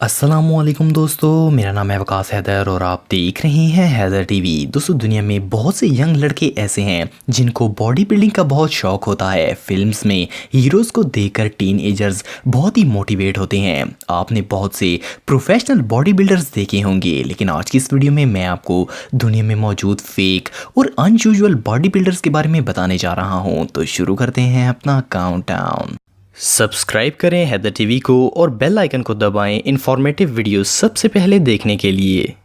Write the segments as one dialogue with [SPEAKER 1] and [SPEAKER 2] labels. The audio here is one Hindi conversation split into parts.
[SPEAKER 1] अस्सलामुअलैकुम दोस्तों, मेरा नाम है वकास हैदर और आप देख रहे हैं हैदर टीवी। दोस्तों, दुनिया में बहुत से यंग लड़के ऐसे हैं जिनको बॉडी बिल्डिंग का बहुत शौक होता है। फिल्म्स में हीरोज़ को देखकर टीनएजर्स बहुत ही मोटिवेट होते हैं। आपने बहुत से प्रोफेशनल बॉडी बिल्डर्स देखे होंगे, लेकिन आज की इस वीडियो में मैं आपको दुनिया में मौजूद फेक और अनयूजुअल बॉडी बिल्डर्स के बारे में बताने जा रहा हूँ। तो शुरू करते हैं अपना काउंटडाउन। सब्सक्राइब करें हैदर टीवी को और बेल आइकन को दबाएं इंफॉर्मेटिव वीडियो सबसे पहले देखने के लिए।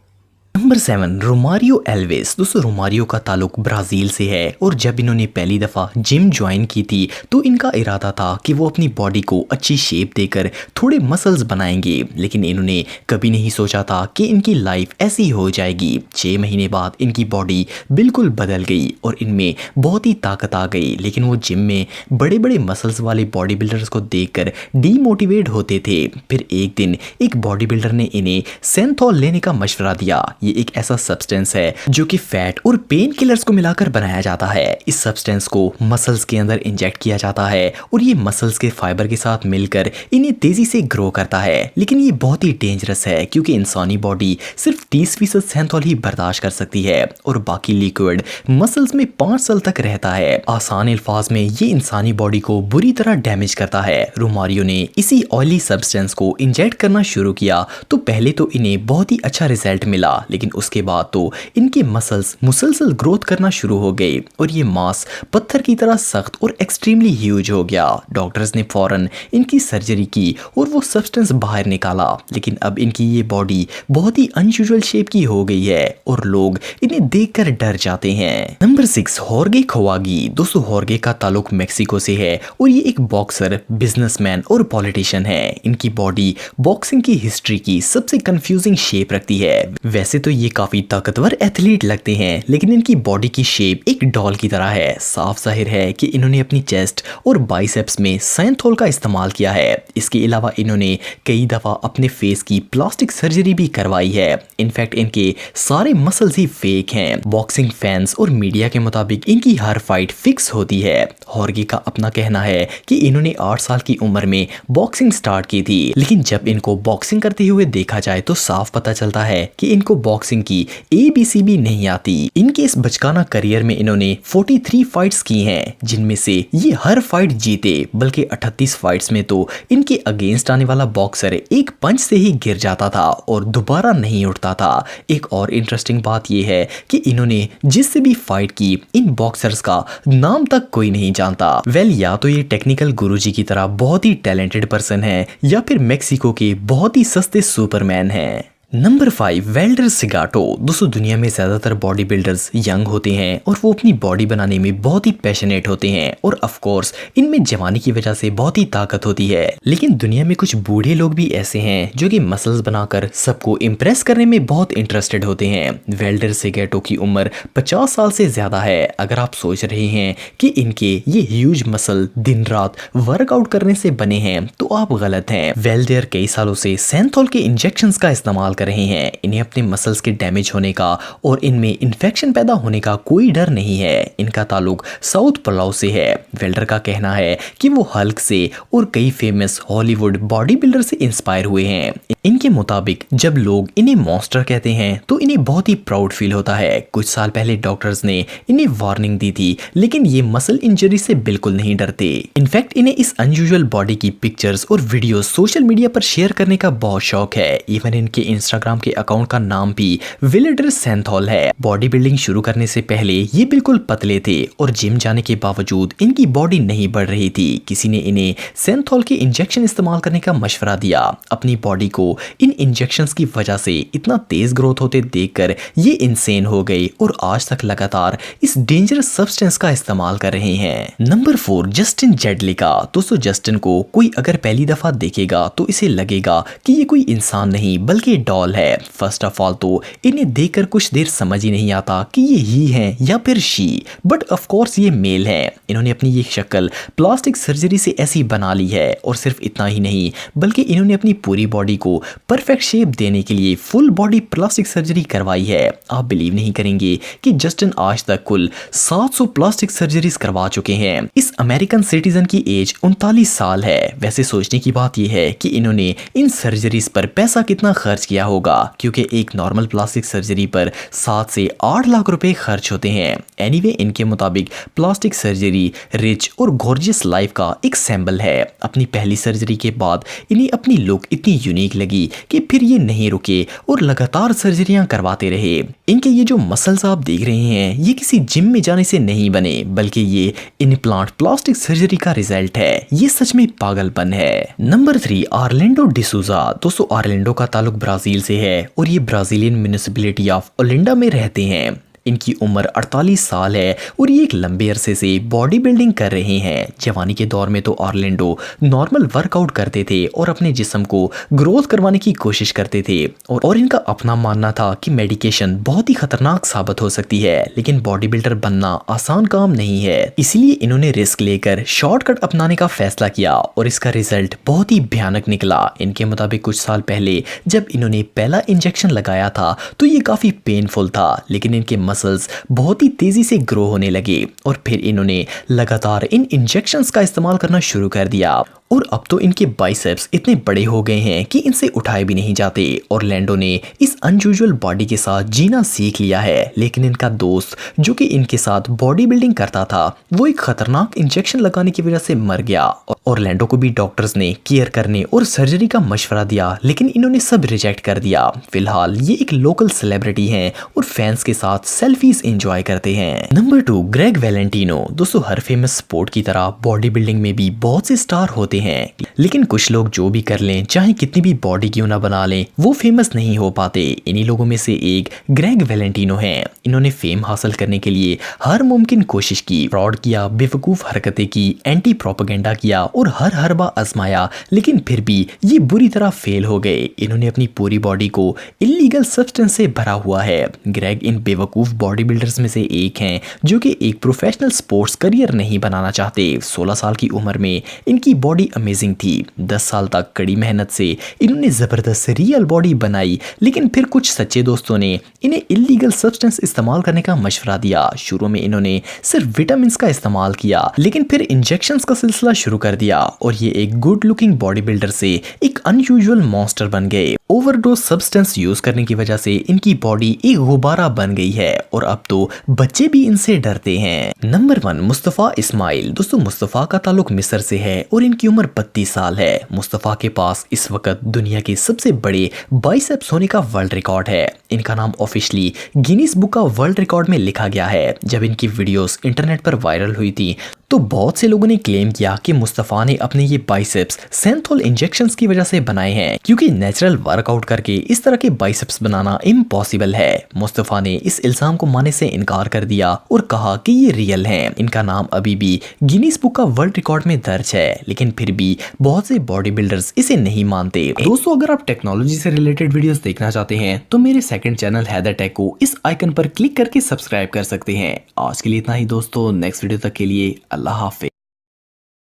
[SPEAKER 1] Number 7, Romario Alves. दोस्तों, रोमारियो का ताल्लुक ब्राज़ील से है और जब इन्होंने पहली दफ़ा जिम ज्वाइन की थी तो इनका इरादा था कि वो अपनी बॉडी को अच्छी शेप देकर थोड़े मसल्स बनाएंगे, लेकिन इन्होंने कभी नहीं सोचा था कि इनकी लाइफ ऐसी हो जाएगी। 6 महीने बाद इनकी बॉडी बिल्कुल बदल गई और इनमें बहुत ही ताकत आ गई, लेकिन वो जिम में बड़े बड़े मसल्स वाले बॉडी बिल्डर्स को देखकर डीमोटिवेट होते थे। फिर एक दिन एक बॉडी बिल्डर ने इन्हें सेंथोल लेने का मशवरा दिया। ये एक ऐसा सब्सटेंस है जो कि फैट और पेन किलर्स को मिलाकर बनाया जाता है। इस सब्सटेंस को मसल्स के अंदर इंजेक्ट किया जाता है और ये मसल्स के फाइबर के साथ मिलकर इन्हें तेजी से ग्रो करता है। लेकिन ये बहुत ही डेंजरस है क्योंकि इंसानी बॉडी सिर्फ 30% सेंथोल ही बर्दाश्त कर सकती है और बाकी लिक्विड मसल्स में 5 साल तक रहता है। आसान अल्फाज में ये इंसानी बॉडी को बुरी तरह डैमेज करता है। रोमारियो ने इसी ऑयली सब्सटेंस को इंजेक्ट करना शुरू किया तो पहले तो इन्हें बहुत ही अच्छा रिजल्ट मिला, लेकिन उसके बाद तो इनके मसल्स मुसलसल ग्रोथ करना शुरू हो गए और ये मांस पत्थर की तरह सख्त और एक्सट्रीमली ह्यूज हो गया। डॉक्टर्स ने फौरन इनकी सर्जरी की और वो सब्सटेंस बाहर निकाला, लेकिन अब इनकी ये बॉडी बहुत ही अनयूजुअल शेप की हो गई है और लोग इन्हें देखकर डर जाते हैं। नंबर 6, होर्गे खोवागी। दोस्तों, होर्गे का ताल्लुक मेक्सिको से है और ये एक बॉक्सर, बिजनेसमैन और पॉलिटिशियन है। इनकी बॉडी बॉक्सिंग की हिस्ट्री की सबसे कंफ्यूजिंग शेप रखती है। वैसे तो ये काफी ताकतवर एथलीट लगते हैं, लेकिन इनकी बॉडी की शेप एक डॉल की तरह है। साफ जाहिर है कि इन्होंने अपनी चेस्ट और बाइसेप्स में सैंथोल का इस्तेमाल किया है। इसके अलावा इन्होंने कई दफा अपने फेस की प्लास्टिक सर्जरी भी करवाई है। इनफैक्ट इनके सारे मसल्स ही फेक हैं। बॉक्सिंग फैंस और मीडिया के मुताबिक इनकी हर फाइट फिक्स होती है। होर्गे का अपना कहना है कि इन्होंने 8 साल की उम्र में बॉक्सिंग स्टार्ट की थी, लेकिन जब इनको बॉक्सिंग करते हुए देखा जाए तो साफ पता चलता है कि इनको बॉक्सिंग की ABC भी नहीं आती। इनके इस बचकाना करियर में इन्होंने 43 फाइट्स की हैं, जिनमें से ये हर फाइट जीते, बल्कि 38 फाइट्स में तो इनके अगेंस्ट आने वाला बॉक्सर एक पंच से ही गिर जाता था और दोबारा नहीं उठता था। एक और इंटरेस्टिंग बात यह है कि इन्होंने जिससे भी फाइट की, इन बॉक्सर्स का नाम तक कोई नहीं जानता। या तो ये टेक्निकल गुरुजी की तरह बहुत ही टैलेंटेड पर्सन है या फिर मेक्सिको के बहुत ही सस्ते सुपरमैन हैं। नंबर 5, वेल्डर सिगाटो। दोस्तों, दुनिया में ज्यादातर बॉडी बिल्डर्स यंग होते हैं और वो अपनी बॉडी बनाने में बहुत ही पैशनेट होते हैं और ऑफ कोर्स इनमें जवानी की वजह से बहुत ही ताकत होती है। लेकिन दुनिया में कुछ बूढ़े लोग भी ऐसे हैं जो कि मसल्स बनाकर सबको इम्प्रेस करने में बहुत इंटरेस्टेड होते हैं। वेल्डर सिगाटो की उम्र 50 साल से ज्यादा है। अगर आप सोच रहे हैं कि इनके ये ह्यूज मसल दिन रात वर्कआउट करने से बने हैं तो आप गलत हैं। वेल्डर कई सालों से सैंथोल के इंजेक्शंस का इस्तेमाल रहे हैं। इन्हें अपने मसल्स के डैमेज होने का और इनमें इन्फेक्शन पैदा होने का कोई डर नहीं है। इनका ताल्लुक साउथ पोलो से है। वेल्डर का कहना है कि वो हल्क से और कई फेमस हॉलीवुड बॉडी बिल्डर से इंस्पायर हुए हैं। इनके मुताबिक जब लोग इन्हें मॉन्स्टर कहते हैं तो इन्हें बहुत ही प्राउड फील होता है। कुछ साल पहले डॉक्टर्स ने इन्हें वार्निंग दी थी, लेकिन ये मसल इंजरी से बिल्कुल नहीं डरते। इनफैक्ट इन्हें इस अनयूजुअल बॉडी की पिक्चर्स और वीडियोस सोशल मीडिया पर शेयर करने का बहुत शौक है। इवन इनके इंस्टाग्राम के अकाउंट का नाम भी वेल्डर सेंथोल है। बॉडी बिल्डिंग शुरू करने से पहले ये बिल्कुल पतले थे और जिम जाने के बावजूद इनकी बॉडी नहीं बढ़ रही थी। किसी ने इन्हें सेंथोल के इंजेक्शन इस्तेमाल करने का मशवरा दिया। अपनी बॉडी को इन इंजेक्शंस की वजह से इतना तेज ग्रोथ होते देखकर ये इंसेन हो गए और आज तक लगातार इस डेंजरस सब्सटेंस का इस्तेमाल कर रहे हैं। Number 4, Justin Jedlica. दोस्तों, जस्टिन को कोई अगर पहली दफा देखेगा तो इसे लगेगा कि ये कोई इंसान नहीं बल्कि डॉल ऑल है। फर्स्ट ऑफ ऑल तो इन्हें देखकर कुछ देर समझ ही नहीं आता कि ये ही हैं या फिर शी, बट ऑफ कोर्स ये मेल हैं। इन्होंने अपनी ये शक्ल प्लास्टिक सर्जरी से ऐसी बना ली है और सिर्फ इतना ही नहीं बल्कि इन्होंने अपनी पूरी बॉडी को परफेक्ट शेप देने के लिए फुल बॉडी प्लास्टिक सर्जरी करवाई है। आप बिलीव नहीं करेंगे कि जस्टिन आज तक कुल 700 प्लास्टिक सर्जरीज करवा चुके हैं। इस अमेरिकन सिटीजन की एज 39 साल है। वैसे सोचने की बात यह है कि इन्होंने इन सर्जरीज पर पैसा कितना खर्च किया होगा, क्योंकि एक नॉर्मल प्लास्टिक सर्जरी पर 7 से 8 लाख रुपए खर्च होते हैं। एनीवे, इनके मुताबिक प्लास्टिक सर्जरी रिच और गॉर्जियस लाइफ का एक सिंबल है। अपनी पहली सर्जरी के बाद इन्हें अपनी लुक इतनी यूनिक लगी कि फिर ये नहीं रुके और लगातार सर्जरियां करवाते रहे। इनके ये जो मसल्स आप देख रहे हैं ये किसी जिम में जाने से नहीं बने, बल्कि ये इम्प्लांट प्लास्टिक सर्जरी का रिजल्ट है। ये सच में पागलपन है। Number 3, Orlando D'Souza. दोस्तों, ऑरलैंडो का ताल्लुक ब्राजील से है और ये ब्राजीलियन म्युनिसिपैलिटी ऑफ ओलिंडा में रहते हैं। इनकी उम्र 48 साल है और ये एक लंबे अरसे से बॉडी बिल्डिंग कर रहे हैं। जवानी के दौर में तो ऑरलैंडो नॉर्मल वर्कआउट करते थे और अपने जिस्म को ग्रोथ करवाने की कोशिश करते थे और इनका अपना मानना था कि मेडिकेशन बहुत ही खतरनाक साबित हो सकती है, लेकिन बॉडी बिल्डर बनना आसान काम नहीं है। इसलिए इन्होंने रिस्क लेकर शॉर्टकट अपनाने का फैसला किया और इसका रिजल्ट बहुत ही भयानक निकला। इनके मुताबिक कुछ साल पहले जब इन्होंने पहला इंजेक्शन लगाया था तो ये काफी पेनफुल था, लेकिन इनके मसल्स बहुत ही तेजी से ग्रो होने लगे और फिर इन्होंने लगातार इन इंजेक्शंस का इस्तेमाल करना शुरू कर दिया और अब तो इनके बाइसेप्स इतने बड़े हो गए हैं कि इनसे उठाए भी नहीं जाते। ऑरलैंडो ने इस अनयूजुअल बॉडी के साथ जीना सीख लिया है, लेकिन इनका दोस्त जो कि इनके साथ बॉडी बिल्डिंग करता था वो एक खतरनाक इंजेक्शन लगाने की वजह से मर गया। ऑरलैंडो को भी डॉक्टर्स ने केयर करने और सर्जरी का मशवरा दिया, लेकिन इन्होंने सब रिजेक्ट कर दिया। फिलहाल ये एक लोकल सेलिब्रिटी हैं और फैंस के साथ सेल्फीज एंजॉय करते हैं। Number 2, Greg Valentino. दोस्तों, हर फेमस स्पोर्ट की तरह बॉडी बिल्डिंग में भी बहुत से स्टार होते हैं, लेकिन कुछ लोग जो भी कर लें, चाहे कितनी भी बॉडी क्यों ना बना लें, वो फेमस नहीं हो पाते। इन्हीं लोगों में से एक ग्रेग वैलेंटिनो हैं। इन्होंने फेम हासिल करने के लिए हर मुमकिन कोशिश की, फ्रॉड किया, बेवकूफ हरकतें की, एंटी प्रोपेगेंडा किया और हर हरबा आजमाया, लेकिन फिर भी ये बुरी तरह फेल हो गए। इन्होंने अपनी पूरी बॉडी को इलीगल सब्सटेंस से भरा हुआ है। ग्रेग इन बेवकूफ बॉडी बिल्डर्स में से एक हैं जो कि एक प्रोफेशनल स्पोर्ट्स करियर नहीं बनाना चाहते। 16 साल की उम्र में इनकी बॉडी अमेजिंग थी। 10 साल तक कड़ी मेहनत से इन्होंने जबरदस्त रियल बॉडी बनाई, लेकिन फिर कुछ सच्चे दोस्तों ने इन्हें इलीगल सब्सटेंस इस्तेमाल करने का मशवरा दिया। शुरू में इन्होंने सिर्फ विटामिन का इस्तेमाल किया, लेकिन फिर इंजेक्शंस का सिलसिला शुरू कर दिया और ये एक गुड लुकिंग बॉडी बिल्डर से एक अनयूजुअल मॉन्स्टर बन गए। ओवरडोज सब्सटेंस यूज करने की वजह से इनकी बॉडी एक गुब्बारा बन गई है और अब तो बच्चे भी इनसे डरते हैं। नंबर 1, मुस्तफा इस्माइल। दोस्तों, मुस्तफा का ताल्लुक मिस्र से है और इनकी उम्र 32 साल है। मुस्तफा के पास इस वक्त दुनिया के सबसे बड़े बाइसेप्स होने का वर्ल्ड रिकॉर्ड है। इनका नाम ऑफिशियली गिनीज बुक का वर्ल्ड रिकॉर्ड में लिखा गया है। जब इनकी वीडियोस इंटरनेट पर वायरल हुई थी तो बहुत से लोगों ने क्लेम किया कि मुस्तफा ने अपने ये बाइसेप्स सेंथोल इंजेक्शंस की वजह से बनाए हैं, क्योंकि नेचुरल वर्कआउट करके इस तरह के बाइसेप्स बनाना इम्पॉसिबल है। मुस्तफा ने इस इल्जाम को मानने से इनकार कर दिया और कहा कि ये रियल हैं। इनका नाम अभी भी गिनीज बुक का वर्ल्ड रिकॉर्ड में दर्ज है, लेकिन फिर भी बहुत से बॉडी बिल्डर्स इसे नहीं मानते। दोस्तों, अगर आप टेक्नोलॉजी से रिलेटेड वीडियोस देखना चाहते हैं तो मेरे सेकंड चैनल हैदर टेक को इस आइकन पर क्लिक करके सब्सक्राइब कर सकते हैं। आज के लिए इतना ही दोस्तों, नेक्स्ट वीडियो तक के लिए अल्लाह हाफिज।